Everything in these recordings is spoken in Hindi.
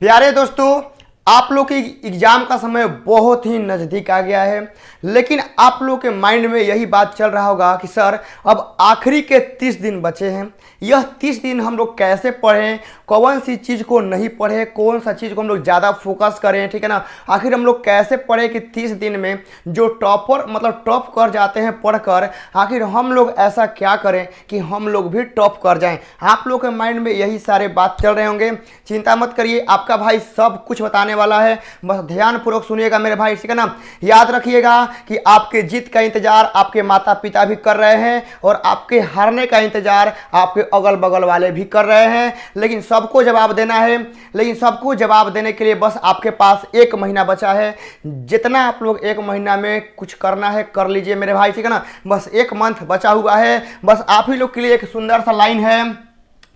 प्यारे दोस्तों, आप लोग के एग्जाम का समय बहुत ही नज़दीक आ गया है, लेकिन आप लोग के माइंड में यही बात चल रहा होगा कि सर अब आखिरी के 30 दिन बचे हैं। यह 30 दिन हम लोग कैसे पढ़ें, कौन सी चीज़ को नहीं पढ़ें, कौन सा चीज़ को हम लोग ज़्यादा फोकस करें, ठीक है ना। आखिर हम लोग कैसे पढ़ें कि 30 दिन में जो टॉपर मतलब टॉप कर जाते हैं पढ़कर, आखिर हम लोग ऐसा क्या करें कि हम लोग भी टॉप कर जाएं। आप लोग के माइंड में यही सारे बात चल रहे होंगे। चिंता मत करिए, आपका भाई सब कुछ बताने वाला है, बस ध्यानपूर्वक सुनिएगा मेरे भाई, ठीक है ना। याद रखिएगा कि आपके जीत का इंतजार आपके माता पिता भी कर रहे हैं और आपके हारने का इंतजार आपके अगल बगल वाले भी कर रहे हैं, लेकिन सबको जवाब देना है। लेकिन सबको जवाब देने के लिए बस आपके पास 1 महीना बचा है। जितना आप लोग 1 महीना में कुछ करना है कर लीजिए मेरे भाई, ठीक है ना। बस 1 मंथ बचा हुआ है। बस आप ही लोग के लिए एक सुंदर सा लाइन है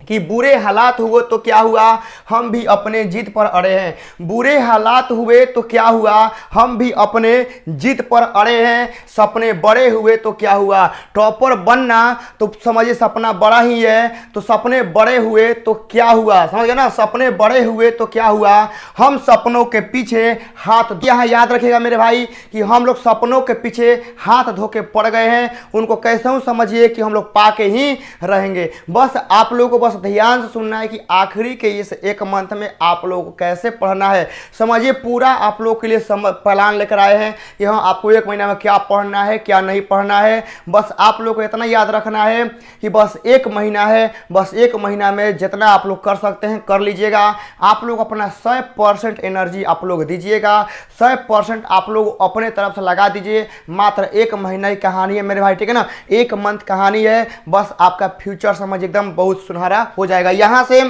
कि बुरे हालात हुए तो क्या हुआ, हम भी अपने जिद पर अड़े हैं। बुरे हालात हुए तो क्या हुआ, हम भी अपने जिद पर अड़े हैं। सपने बड़े हुए तो क्या हुआ, टॉपर बनना तो समझिए सपना बड़ा ही है, तो सपने बड़े हुए तो क्या हुआ, समझ गए ना। सपने बड़े हुए तो क्या हुआ, हम सपनों के पीछे हाथ, यहाँ याद रखिएगा मेरे भाई कि हम लोग सपनों के पीछे हाथ धो के पड़ गए हैं। उनको कैसे हूँ समझिए कि हम लोग पाके ही रहेंगे। बस आप लोगों को बस ध्यान से सुनना है कि आखिरी के इस 1 मंथ में आप लोगों को कैसे पढ़ना है। समझिए पूरा आप लोग के लिए प्लान लेकर आए हैं कि हाँ आपको 1 महीना में क्या पढ़ना है क्या नहीं पढ़ना है। बस आप लोग को इतना याद रखना है कि बस 1 महीना है, बस 1 महीना में जितना आप लोग कर सकते हैं कर लीजिएगा। आप लोग अपना 100% एनर्जी आप लोग दीजिएगा, 100% आप लोग अपने तरफ से लगा दीजिए। मात्र 1 महीना की कहानी है मेरे भाई, ठीक है ना। 1 मंथ कहानी है, बस आपका फ्यूचर समझ एकदम बहुत सुनहरा हो जाएगा। यहां से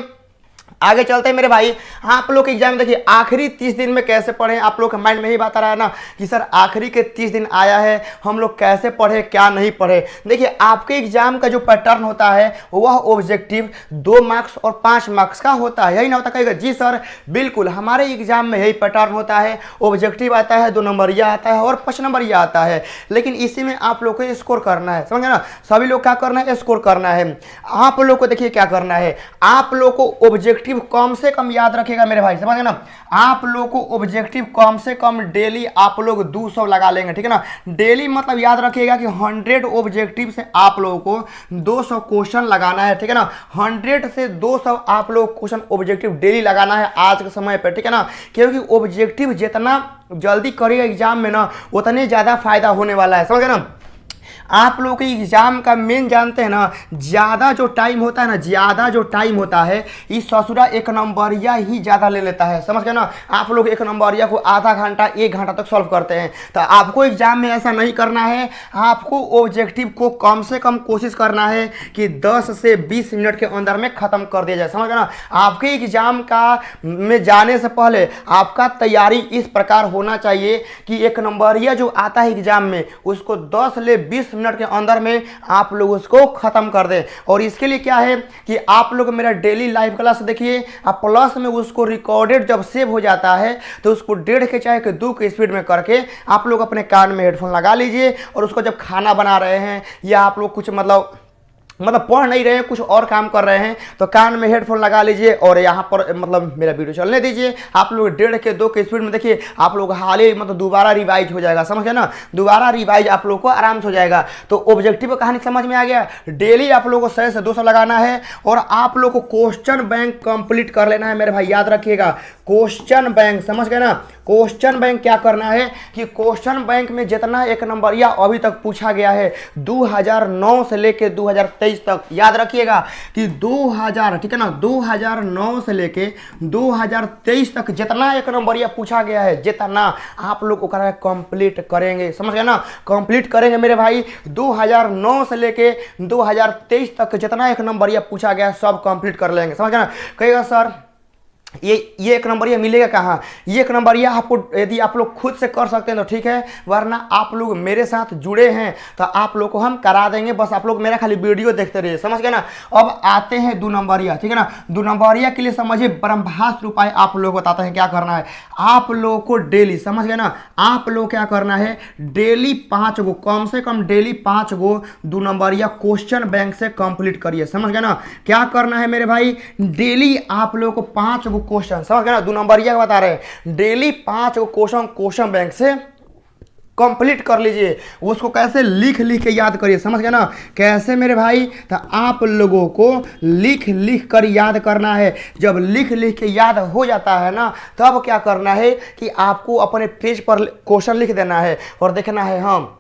आगे चलते हैं मेरे भाई। आप लोग के एग्जाम देखिए आखिरी 30 दिन में कैसे पढ़ें। आप लोग के माइंड में ही बात आ रहा है ना कि सर आखिरी के 30 दिन आया है, हम लोग कैसे पढ़े क्या नहीं पढ़े। देखिए आपके एग्जाम का जो पैटर्न होता है वह ऑब्जेक्टिव 2 मार्क्स और 5 मार्क्स का होता है, यही ना होता। कहेगा जी सर बिल्कुल, हमारे एग्जाम में यही पैटर्न होता है। ऑब्जेक्टिव आता है, 2 नंबरिया आता है और 5 नंबरिया आता है, लेकिन इसी में आप लोग को स्कोर करना है, समझे ना। सभी लोग क्या करना है, स्कोर करना है। आप लोग को देखिए क्या करना है, आप लोग को ऑब्जेक्टिव कम से कम याद रखिएगा मेरे भाई, समझ गए ना। आप लोग को ऑब्जेक्टिव कम से कम डेली आप लोग 200 लगा लेंगे, ठीक है ना। डेली मतलब याद रखिएगा कि 100 ऑब्जेक्टिव से आप लोगों को 200 क्वेश्चन लगाना है, ठीक है ना। 100 से 200 आप लोग क्वेश्चन ऑब्जेक्टिव डेली लगाना है आज के समय पर, ठीक है ना। क्योंकि ऑब्जेक्टिव जितना जल्दी करिएगा एग्जाम में ना उतने ज़्यादा फायदा होने वाला है, समझ गए ना। आप लोगों के एग्जाम का मेन जानते हैं ना, ज़्यादा जो टाइम होता है ना, ज़्यादा जो टाइम होता है इस ससुरा 1 नंबरिया ही ज़्यादा ले लेता है, समझ गए ना। आप लोग 1 नंबरिया को आधा घंटा 1 घंटा तक सॉल्व करते हैं, तो आपको एग्जाम में ऐसा नहीं करना है। आपको ऑब्जेक्टिव को कम से कम कोशिश करना है कि 10 से 20 मिनट के अंदर में ख़त्म कर दिया जाए, समझ गए ना। आपके एग्जाम का में जाने से पहले आपका तैयारी इस प्रकार होना चाहिए कि 1 नंबरिया जो आता है एग्जाम में उसको 10 से 20 मिनट के अंदर में आप लोग उसको खत्म कर दें। और इसके लिए क्या है कि आप लोग मेरा डेली लाइव क्लास देखिए, आप प्लस में उसको रिकॉर्डेड जब सेव हो जाता है तो उसको 1.5 के चाहे कि 2 के स्पीड में करके आप लोग अपने कान में हेडफोन लगा लीजिए। और उसको जब खाना बना रहे हैं या आप लोग कुछ मतलब पढ़ नहीं रहे हैं, कुछ और काम कर रहे हैं, तो कान में हेडफोन लगा लीजिए और यहाँ पर मतलब मेरा वीडियो चलने दीजिए। आप लोग 1.5 के 2 के स्पीड में देखिए, आप लोग हाल ही मतलब दोबारा रिवाइज हो जाएगा, समझ गए ना। दोबारा रिवाइज आप लोग को आराम से हो जाएगा। तो ऑब्जेक्टिव कहानी समझ में आ गया। डेली आप लोग को 100 से 200 लगाना है और आप लोग को क्वेश्चन बैंक कंप्लीट कर लेना है मेरे भाई, याद रखिएगा। क्वेश्चन बैंक, समझ गए ना। क्वेश्चन बैंक क्या करना है कि क्वेश्चन बैंक में जितना 1 नंबरिया अभी तक पूछा गया है 2009 से लेके 2023 तक, याद रखिएगा कि 2000, ठीक है ना, 2009 से लेके 2023 तक जितना 1 नंबरिया पूछा गया है जितना आप लोग ओकरा कंप्लीट करेंगे, समझ गए ना। कंप्लीट करेंगे मेरे भाई। 2009 से लेके 2023 तक जितना 1 नंबरिया पूछा गया सब कंप्लीट कर लेंगे, समझ गए ना। कहेगा सर ये 1 नंबरिया मिलेगा कहाँ। ये 1 नंबरिया आपको यदि आप लोग खुद से कर सकते हैं तो ठीक है, वरना आप लोग मेरे साथ जुड़े हैं तो आप लोग को हम करा देंगे। बस आप लोग मेरा खाली वीडियो देखते रहिए, समझ गए ना। अब आते हैं 2 नंबरिया, ठीक है ना। 2 नंबरिया के लिए समझिए ब्रह्मास्त्र उपाय आप लोग बताते हैं क्या करना है। आप लोग को डेली, समझ गए ना, आप लोग क्या करना है, डेली 5 गो, कम से कम डेली 5 गो 2 नंबरिया क्वेश्चन बैंक से कंप्लीट करिए, समझ गए ना। क्या करना है मेरे भाई, डेली आप लोग को 5 गो गो क्वेश्चन, समझ गए ना, 2 नंबरिया का बता रहे हैं। डेली 5 गो क्वेश्चन बैंक से कंप्लीट कर लीजिए। उसको कैसे लिख लिख के याद करिए, समझ गए ना, कैसे मेरे भाई, तो आप लोगों को लिख लिख कर याद करना है। जब लिख लिख के याद हो जाता है ना, तब क्या करना है कि आपको अपने पेज पर क्वेश्चन लिख देना है और देखना है हम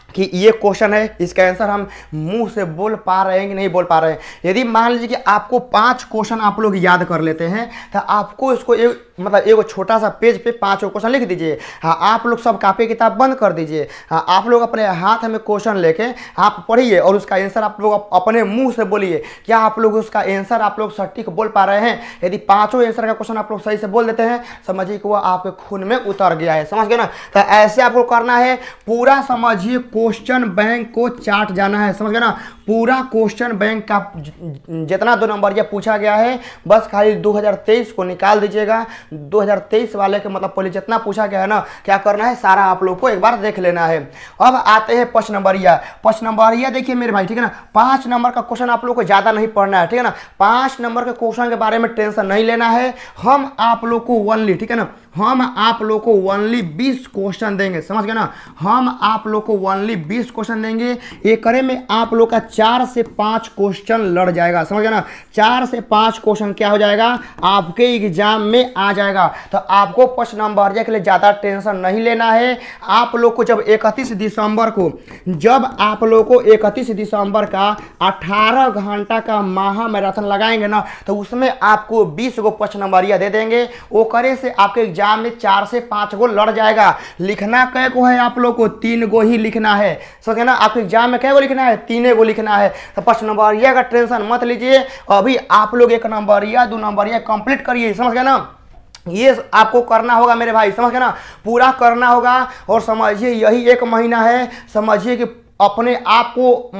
कि ये क्वेश्चन है, इसका आंसर हम मुंह से बोल पा रहे हैं कि नहीं बोल पा रहे हैं। यदि मान लीजिए कि आपको 5 क्वेश्चन आप लोग याद कर लेते हैं, तो आपको इसको एक छोटा सा पेज पे 5 क्वेश्चन लिख दीजिए। हाँ, आप लोग सब कॉपी किताब बंद कर दीजिए। हाँ, आप लोग अपने हाथ में क्वेश्चन लेके आप पढ़िए और उसका आंसर आप लोग अपने मुंह से बोलिए। क्या आप लोग उसका आंसर आप लोग सटीक बोल पा रहे हैं? यदि 5 आंसर का क्वेश्चन आप लोग सही से बोल देते हैं, समझिए कि वह आपके खून में उतर गया है, समझ गए ना। तो ऐसे आपको करना है, पूरा समझिए क्वेश्चन बैंक को चाट जाना है, समझ गए ना। पूरा क्वेश्चन बैंक का जितना 2 नंबर ये पूछा गया है, बस खाली 2023 को निकाल दीजिएगा। 2023 वाले के मतलब पहले जितना पूछा गया है ना, क्या करना है, सारा आप लोग को एक बार देख लेना है। अब आते हैं 5 नंबरिया। 5 नंबरिया देखिए मेरे भाई, ठीक है ना, 5 नंबर का क्वेश्चन आप लोग को ज्यादा नहीं पढ़ना है, ठीक है ना। 5 नंबर के क्वेश्चन के बारे में टेंशन नहीं लेना है। हम आप लोग को ओनली, ठीक है ना, हम आप लोग को ओनली 20 क्वेश्चन देंगे, समझ गए ना। हम आप लोग को ओनली 20 क्वेश्चन देंगे। एक करे में आप लोग का 4 से 5 क्वेश्चन लड़ जाएगा, समझ गए ना। 4 से 5 क्वेश्चन क्या हो जाएगा, आपके एग्जाम में आ जाएगा। तो आपको 5 नंबर के लिए ज़्यादा टेंशन नहीं लेना है। आप लोग को जब 31 दिसंबर को, जब आप लोग को 31 दिसंबर का 18 घंटा का महा मैराथन लगाएंगे ना, तो उसमें आपको 20 गो 5 नंबरिया दे देंगे। वो करे से आपके एग्जाम में 4 से 5 गो लड़ जाएगा। लिखना कै को है आप लोग को, 3 गो ही लिखना है, समझ गए ना। आपके एग्जाम में कै गो लिखना है, 3 गो लिखना है। तो 5 नंबरिया का टेंशन मत लीजिए। अभी आप लोग 1 नंबरिया 2 नंबरिया कंप्लीट करिए, समझ गए ना। ये आपको करना होगा मेरे भाई, समझ गए ना, पूरा करना होगा। और समझिए यही 1 महीना है, समझिए कि अपने आप को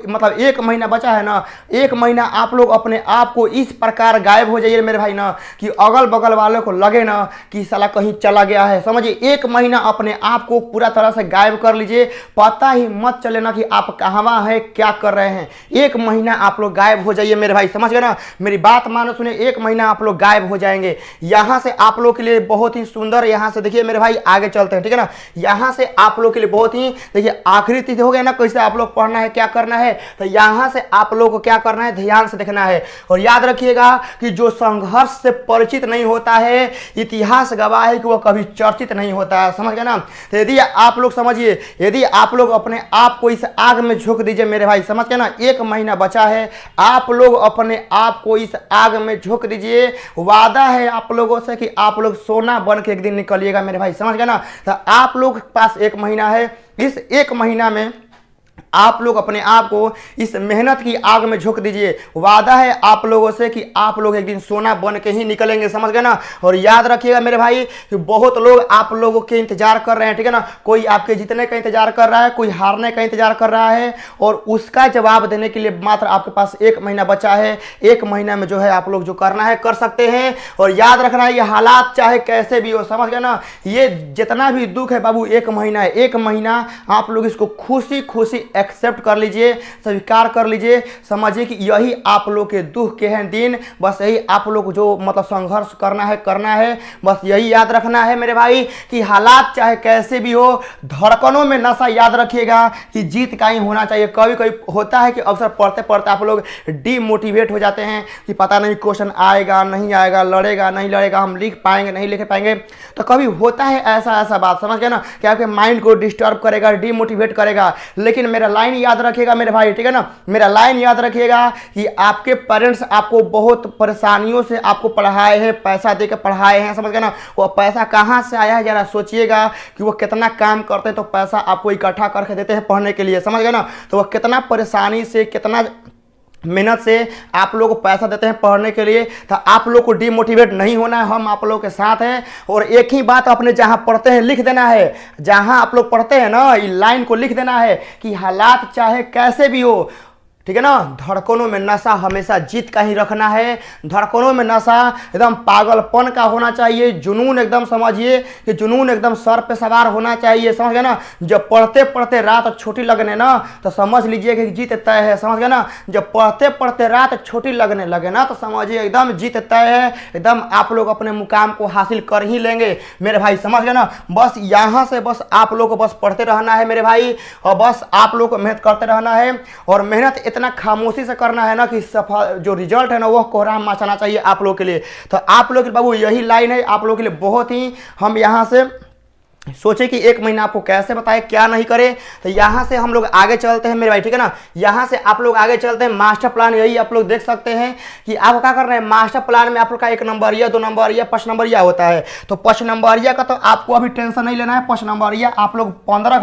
मतलब 1 महीना बचा है ना, 1 महीना आप लोग अपने आप को इस प्रकार गायब हो जाइए मेरे भाई ना, कि अगल बगल वालों को लगे ना कि साला कहीं चला गया है। समझिए 1 महीना अपने आप को पूरा तरह से गायब कर लीजिए। पता ही मत चले ना कि आप कहाँ हैं, क्या कर रहे हैं। 1 महीना आप लोग गायब हो जाइए मेरे भाई, समझ गए ना। मेरी बात मानो, सुने, 1 महीना आप लोग गायब हो जाएंगे। यहाँ से आप लोग के लिए बहुत ही सुंदर, यहाँ से देखिए मेरे भाई, आगे चलते हैं, ठीक है ना। यहाँ से आप लोग के लिए बहुत ही, देखिए आखिरी तिथि हो गया ना, कैसे आप लोग पढ़ना है, क्या करना है। तो यहां से आप लोग को क्या करना है, ध्यान से देखना है। और याद रखिएगा कि जो संघर्ष से परिचित नहीं होता है, इतिहास गवाह है कि वह कभी चर्चित नहीं होता है, समझ गए ना। तो यदि आप लोग समझिए, यदि आप लोग अपने आप को इस आग में झोंक दीजिए मेरे भाई, समझ गए ना। 1 महीना बचा है, आप लोग अपने आप को इस आग में झोंक दीजिए। वादा है आप लोगों से कि आप लोग सोना बन के एक दिन निकलिएगा मेरे भाई, समझ गए ना। तो आप लोग के पास 1 महीना है। इस 1 महीना में आप लोग अपने आप को इस मेहनत की आग में झोंक दीजिए। वादा है आप लोगों से कि आप लोग एक दिन सोना बन के ही निकलेंगे, समझ गए ना। और याद रखिएगा मेरे भाई कि बहुत लोग आप लोगों के इंतजार कर रहे हैं, ठीक है ना। कोई आपके जीतने का इंतजार कर रहा है, कोई हारने का इंतजार कर रहा है, और उसका जवाब देने के लिए मात्र आपके पास 1 महीना बचा है। 1 महीना में जो है आप लोग जो करना है कर सकते हैं। और याद रखना है, ये हालात चाहे कैसे भी हो, समझ गए ना, ये जितना भी दुख है बाबू, 1 महीना है। 1 महीना आप लोग इसको खुशी खुशी एक्सेप्ट कर लीजिए, स्वीकार कर लीजिए। समझिए कि यही आप लोग के दुख के हैं दिन। बस यही आप लोग जो मतलब संघर्ष करना है। बस यही याद रखना है मेरे भाई कि हालात चाहे कैसे भी हो, धड़कनों में नशा याद रखिएगा कि जीत का ही होना चाहिए। कभी कभी होता है कि अक्सर पढ़ते पढ़ते आप लोग डीमोटिवेट हो जाते हैं कि पता नहीं क्वेश्चन आएगा नहीं आएगा, लड़ेगा नहीं लड़ेगा, हम लिख पाएंगे नहीं लिख पाएंगे। तो कभी होता है ऐसा बात, समझ गए ना, कि आपके माइंड को डिस्टर्ब करेगा, डीमोटिवेट करेगा। लेकिन मेरा लाइन याद रखिएगा मेरे भाई, ठीक है ना, मेरा लाइन याद रखिएगा कि आपके पेरेंट्स आपको बहुत परेशानियों से आपको पढ़ाए हैं, पैसा देकर पढ़ाए हैं, समझ गए ना। वो पैसा कहाँ से आया है जरा सोचिएगा कि वो कितना काम करते हैं तो पैसा आपको इकट्ठा करके देते हैं पढ़ने के लिए, समझ गए ना। तो वो कितना परेशानी से, कितना मेहनत से आप लोग को पैसा देते हैं पढ़ने के लिए। तो आप लोग को डीमोटिवेट नहीं होना है, हम आप लोग के साथ हैं। और एक ही बात अपने जहां पढ़ते हैं लिख देना है, जहां आप लोग पढ़ते हैं ना, इस लाइन को लिख देना है कि हालात चाहे कैसे भी हो, ठीक है ना। धड़कनों में नशा हमेशा जीत का ही रखना है, धड़कनों में नशा एकदम पागलपन का होना चाहिए, जुनून एकदम समझिए कि जुनून एकदम सर पे सवार होना चाहिए, समझ गए ना। जब पढ़ते पढ़ते रात छोटी लगने ना तो समझ लीजिए कि जीत तय है, समझ गए ना। जब पढ़ते पढ़ते रात छोटी लगने लगे ना तो समझिए एकदम जीत तय है, एकदम आप लोग अपने मुकाम को हासिल कर ही लेंगे मेरे भाई, समझ गए ना। बस यहाँ से बस आप लोग को बस पढ़ते रहना है मेरे भाई, और बस आप लोग को मेहनत करते रहना है, और मेहनत इतना खामोशी से करना है ना कि सफल जो रिजल्ट है ना वो कोहराम मचाना चाहिए आप लोग के लिए। तो आप लोग बाबू यही लाइन है आप लोग के लिए, बहुत ही हम यहाँ से सोचे कि एक महीना आपको कैसे बताए क्या नहीं करे। तो यहाँ से हम लोग आगे चलते हैं मेरे भाई, ठीक है ना। यहाँ से आप लोग आगे चलते हैं, मास्टर प्लान यही आप लोग देख सकते हैं कि आप क्या कर रहे हैं। मास्टर प्लान में आप लोग का 1 नंबरिया 2 नंबरिया 5 नंबरिया होता है। तो 5 नंबरिया का तो आपको अभी टेंशन नहीं लेना है। 5 नंबरिया आप लोग 18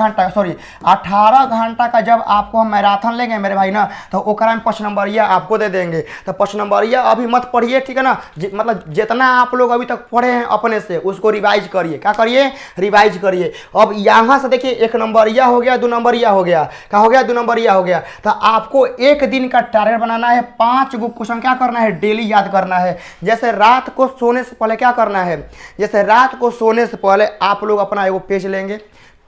घंटा का जब आपको हम मैराथन लेंगे मेरे भाई ना, तो ओकरा में 5 नंबरिया आपको दे देंगे। तो 5 नंबरिया अभी मत पढ़िए, ठीक है ना। मतलब जितना आप लोग अभी तक पढ़े हैं अपने से उसको रिवाइज करिए, क्या करिए, रिवाइज करिए। अब यहां से देखिए 1 नंबरिया हो गया, 2 नंबरिया हो गया, क्या हो गया, 2 नंबरिया हो गया। तो आपको एक दिन का टारगेट बनाना है, 5 गो क्वेश्चन क्या करना है, डेली याद करना है। जैसे रात को सोने से पहले क्या करना है, जैसे रात को सोने से पहले आप लोग अपना एगो पेज लेंगे,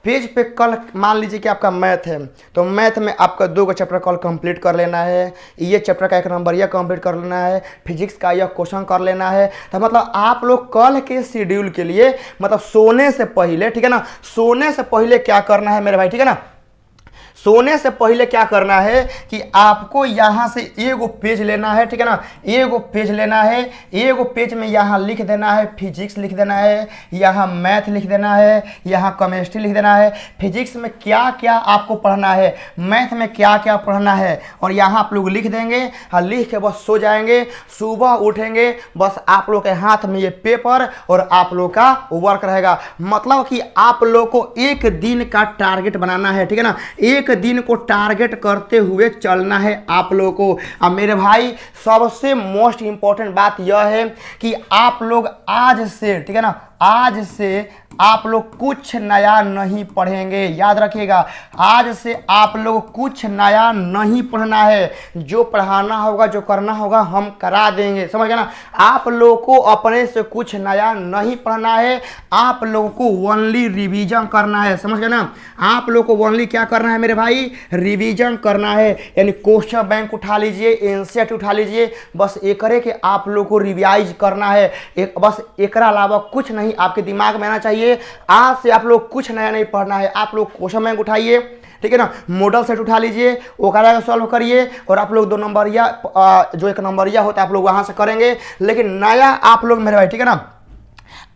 पेज पे कल मान लीजिए कि आपका मैथ है तो मैथ में आपका 2 का चैप्टर कल कंप्लीट कर लेना है, ये चैप्टर का 1 नंबरिया कंप्लीट कर लेना है, फिजिक्स का यह क्वेश्चन कर लेना है। तो मतलब आप लोग कल के शेड्यूल के लिए मतलब सोने से पहले, ठीक है ना, सोने से पहले क्या करना है मेरे भाई, ठीक है ना। सोने से पहले क्या करना है कि आपको यहाँ से एगो पेज लेना है, ठीक है ना, एगो पेज लेना है। एगो पेज में यहाँ लिख देना है फिजिक्स लिख देना है, यहाँ मैथ लिख देना है, यहाँ केमिस्ट्री लिख देना है। फिजिक्स में क्या क्या आपको पढ़ना है, मैथ में क्या क्या पढ़ना है, और यहाँ आप लोग लिख देंगे और लिख के बस सो जाएंगे। सुबह उठेंगे बस आप लोग के हाथ में ये पेपर और आप लोग का वर्क रहेगा। मतलब कि आप लोग को एक दिन का टारगेट बनाना है, ठीक है ना। एक दिन को टारगेट करते हुए चलना है आप लोगों को। अब मेरे भाई सबसे मोस्ट इंपॉर्टेंट बात यह है कि आप लोग आज से, ठीक है ना, आज से आप लोग कुछ नया नहीं पढ़ेंगे, याद रखिएगा। आज से आप लोग कुछ नया नहीं पढ़ना है, जो पढ़ाना होगा जो करना होगा हम करा देंगे, समझ गए ना। आप लोग को अपने से कुछ नया नहीं पढ़ना है, आप लोगों को ओनली रिवीजन करना है, समझ गए ना। आप लोग को ओनली क्या करना है मेरे भाई, रिवीजन करना है। यानी क्वेश्चन बैंक उठा लीजिए, एनसीईआरटी उठा लीजिए, बस एक के आप लोग को रिवाइज करना है। बस एकरा अलावा कुछ नहीं आपके दिमाग में आना चाहिए। आज से आप लोग कुछ नया नहीं पढ़ना है, आप लोग क्वेश्चन बैंक उठाइए, ठीक है ना, मॉडल सेट उठा लीजिए, ओकरा का सॉल्व करिए, और आप लोग 2 नंबरिया जो 1 नंबरिया होता है आप लोग वहां से करेंगे। लेकिन नया आप लोग मेरे भाई, ठीक है ना,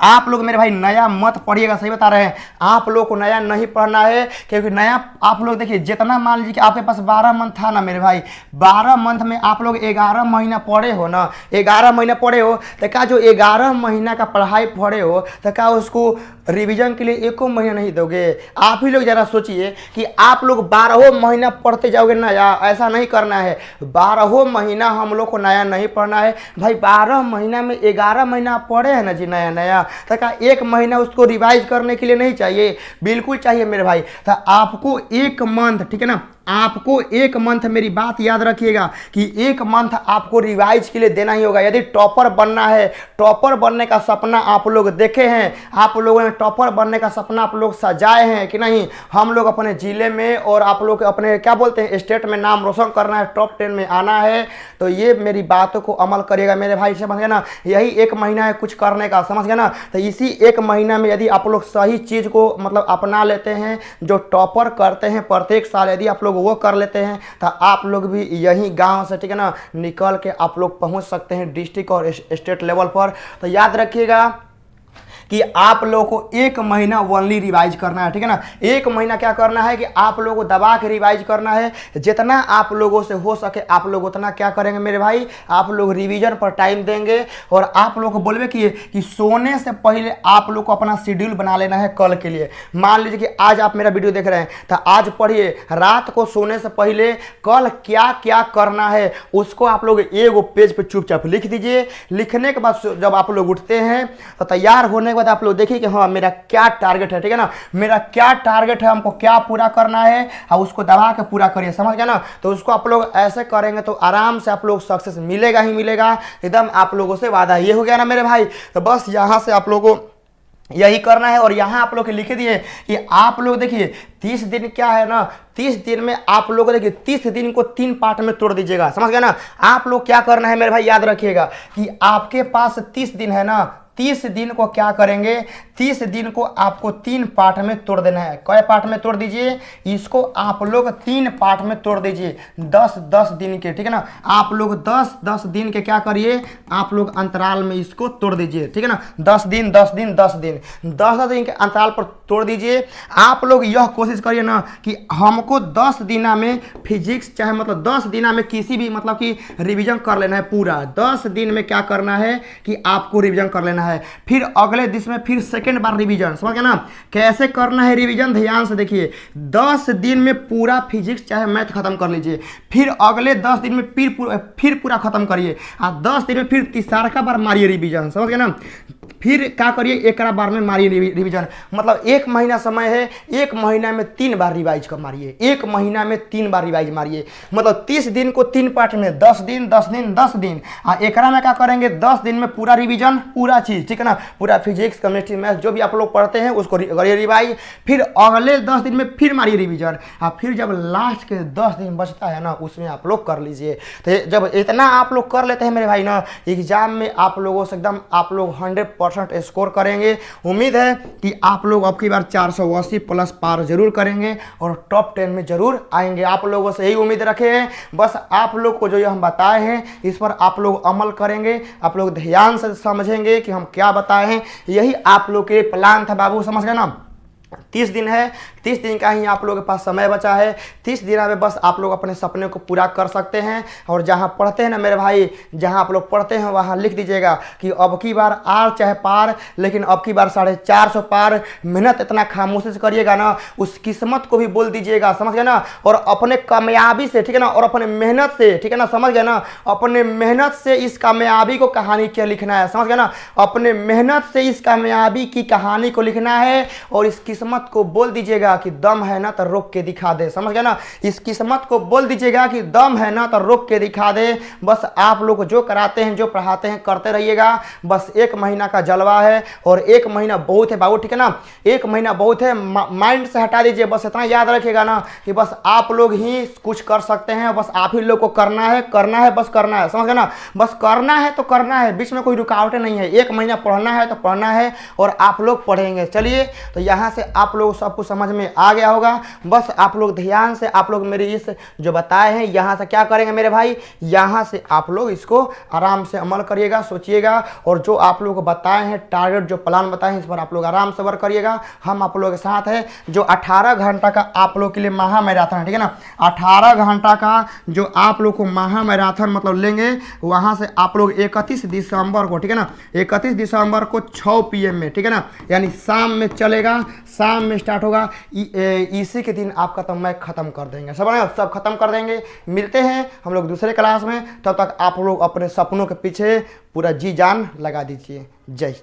आप लोग मेरे भाई नया मत पढ़िएगा, सही बता रहे हैं। आप लोग को नया नहीं पढ़ना है, क्योंकि नया आप लोग देखिए जितना मान लीजिए कि आपके पास 12 मंथ था ना मेरे भाई, 12 मंथ में आप लोग 11 महीना पढ़े हो ना, 11 महीना पढ़े हो, तो क्या जो 11 महीना का पढ़ाई पढ़े हो तो क्या उसको रिवीजन के लिए 1 महीना नहीं दोगे। आप ही लोग जरा सोचिए कि आप लोग 12 महीना पढ़ते जाओगे नया, ऐसा नहीं करना है। 12 महीना हम लोग को नया नहीं पढ़ना है भाई। 12 महीना में 11 महीना पढ़े हैं ना जी नया नया, तो क्या 1 महीना उसको रिवाइज करने के लिए नहीं चाहिए, बिल्कुल चाहिए मेरे भाई। तो आपको 1 मंथ, ठीक है ना, आपको 1 मंथ, मेरी बात याद रखिएगा कि 1 मंथ आपको रिवाइज के लिए देना ही होगा। यदि टॉपर बनना है, टॉपर बनने का सपना आप लोग देखे हैं, आप लोगों ने टॉपर बनने का सपना आप लोग सजाए हैं कि नहीं। हम लोग अपने ज़िले में और आप लोग अपने क्या बोलते हैं स्टेट में नाम रोशन करना है, टॉप 10 में आना है। तो ये मेरी बातों को अमल करिएगा मेरे भाई, समझ गए ना। यही 1 महीना है कुछ करने का, समझ गए ना। तो इसी 1 महीना में यदि आप लोग सही चीज़ को मतलब अपना लेते हैं, जो टॉपर करते हैं प्रत्येक साल, यदि आप लोग वो कर लेते हैं तो आप लोग भी यही गांव से, ठीक है ना, निकल के आप लोग पहुंच सकते हैं डिस्ट्रिक्ट और स्टेट लेवल पर। तो याद रखिएगा कि आप लोगों को 1 महीना ओनली रिवाइज करना है, ठीक है ना। 1 महीना क्या करना है कि आप लोगों को दबा के रिवाइज करना है। जितना आप लोगों से हो सके आप लोग उतना क्या करेंगे मेरे भाई, आप लोग रिवीजन पर टाइम देंगे। और आप लोग को बोलबे कि सोने से पहले आप लोग को अपना शेड्यूल बना लेना है कल के लिए। मान लीजिए कि आज आप मेरा वीडियो देख रहे हैं तो आज पढ़िए, रात को सोने से पहले कल क्या क्या करना है उसको आप लोग एगो पेज पे चुपचाप लिख दीजिए। लिखने के बाद जब आप लोग उठते हैं तो तैयार होने के बाद बाद आप लोग देखिए कि हाँ मेरा क्या टारगेट है, ठीक है ना, मेरा क्या टारगेट है, हमको क्या पूरा करना है, और उसको दबा के पूरा करिए, समझ गए ना। तो उसको आप लोग ऐसे करेंगे तो आराम से आप लोग सक्सेस मिलेगा ही मिलेगा, एकदम आप लोगों से वादा। ये हो गया ना मेरे भाई। तो बस यहाँ से आप लोगों को यही करना है। और यहाँ आप लोग लिख दिए कि आप लोग देखिए 30 दिन क्या है ना, 30 दिन में आप लोग देखिए 30 दिन को 3 पार्ट में तोड़ दीजिएगा, समझ गए ना। आप लोग क्या करना है मेरे भाई, याद रखिएगा कि आपके पास 30 दिन है ना, 30 दिन को क्या करेंगे, 30 दिन को आपको 3 पार्ट में तोड़ देना है। कई पार्ट में तोड़ दीजिए, इसको आप लोग 3 पार्ट में तोड़ दीजिए 10-10 दिन के, ठीक है ना। आप लोग 10-10 दिन के क्या करिए, आप लोग अंतराल में इसको तोड़ दीजिए, ठीक है ना। 10 दिन 10 दिन 10 दिन 10-10 दिन के अंतराल पर तोड़ दीजिए। आप लोग यह कोशिश करिए ना कि हमको 10 दिना में फिजिक्स चाहे मतलब 10 दिना में किसी भी मतलब कि रिवीजन कर लेना है पूरा। 10 दिन में क्या करना है कि आपको रिवीजन कर लेना है। फिर अगले दिन में फिर सेकेंड बार रिवीजन, समझ गए ना। कैसे करना है रिवीजन, ध्यान से देखिए। 10 दिन में पूरा फिजिक्स चाहे मैथ खत्म कर लीजिए, फिर अगले 10 दिन में फिर पूरा खत्म करिए, और 10 दिन में फिर तीसरा बार मारिए रिवीजन, समझ गए ना। फिर क्या करिए, एक बार में मारिए रिवीजन। मतलब 1 महीना समय है, 1 महीना में 3 बार रिवाइज कर मारिए, 1 महीना में 3 बार रिवाइज मारिए। मतलब 30 दिन को 3 पार्ट में 10 दिन 10 दिन 10 दिन, और एक में क्या करेंगे 10 दिन में पूरा रिवीजन, पूरा चीज, ठीक है ना। पूरा फिजिक्स केमिस्ट्री मैथ जो भी आप लोग पढ़ते हैं उसको करिए रिवाइज। फिर अगले 10 दिन में फिर मारिए रिवीजन, और फिर जब लास्ट के 10 दिन बचता है ना उसमें आप लोग कर लीजिए। तो जब इतना आप लोग कर लेते हैं मेरे भाई ना, एग्जाम में आप लोगों से एकदम आप लोग 100% स्कोर करेंगे। उम्मीद है कि आप लोग अब की बार 480 प्लस पार जरूर करेंगे और टॉप 10 में जरूर आएंगे। आप लोगों से यही उम्मीद रखे हैं। बस आप लोग को जो हम बताए हैं इस पर आप लोग अमल करेंगे, आप लोग ध्यान से समझेंगे कि हम क्या बताए हैं। यही आप लोग के प्लान था बाबू, समझ गए ना। 30 दिन है, 30 दिन का ही आप लोगों के पास समय बचा है। 30 दिन में बस आप लोग अपने सपने को पूरा कर सकते हैं। और जहां पढ़ते हैं ना मेरे भाई, जहां आप लोग पढ़ते हैं वहां लिख दीजिएगा कि अब की बार आर चाहे पार, लेकिन अब की बार 450 पार। मेहनत इतना खामोशी से करिएगा ना, उस किस्मत को भी बोल दीजिएगा, समझ गए ना। और अपने कामयाबी से, ठीक है ना, और अपने मेहनत से, ठीक है ना, समझ गए ना। अपने मेहनत से इस कामयाबी को कहानी क्या लिखना है, समझ गए ना। अपने मेहनत से इस कामयाबी की कहानी को लिखना है। और इस किस्मत को बोल दीजिएगा कि दम है ना तो रोक के दिखा दे, समझ गए ना। इस किस्मत को बोल दीजिएगा कि दम है ना तो रोक के दिखा दे। बस आप लोग जो कराते हैं, जो पढ़ाते हैं करते रहिएगा। बस 1 महीना का जलवा है और 1 महीना बहुत है बाबू, ठीक है ना। 1 महीना बहुत है, माइंड से हटा दीजिए। बस इतना याद रखिएगा ना कि बस आप लोग ही कुछ कर सकते हैं। बस आप ही लोग को करना है, करना है, बस करना है, समझ गए ना। बस करना है तो करना है, बीच में कोई रुकावटें नहीं है। 1 महीना पढ़ना है तो पढ़ना है और आप लोग पढ़ेंगे। चलिए, तो यहाँ से आप लोग सब कुछ समझ में आ गया होगा। बस आप लोग ध्यान से आप लोग मेरी इस जो बताए हैं यहाँ से क्या करेंगे मेरे भाई, यहाँ से आप लोग इसको आराम से अमल करिएगा, सोचिएगा। और जो आप लोग को बताए हैं टारगेट, जो प्लान बताए हैं, इस पर आप लोग आराम से वर्क करिएगा। हम आप लोगों के साथ हैं। जो 18 घंटा का आप लोग के लिए महा मैराथन है, ठीक है ना। 18 घंटा का जो आप लोग को महा मैराथन मतलब लेंगे, वहाँ से आप लोग 31 दिसंबर को, ठीक है ना, 31 दिसंबर को 6 PM में, ठीक है ना, यानी शाम में चलेगा, शाम में स्टार्ट होगा। इसी के दिन आपका तो मैं खत्म कर देंगे, सब खत्म कर देंगे। मिलते हैं हम लोग दूसरे क्लास में। तब तक आप लोग अपने सपनों के पीछे पूरा जी जान लगा दीजिए। जय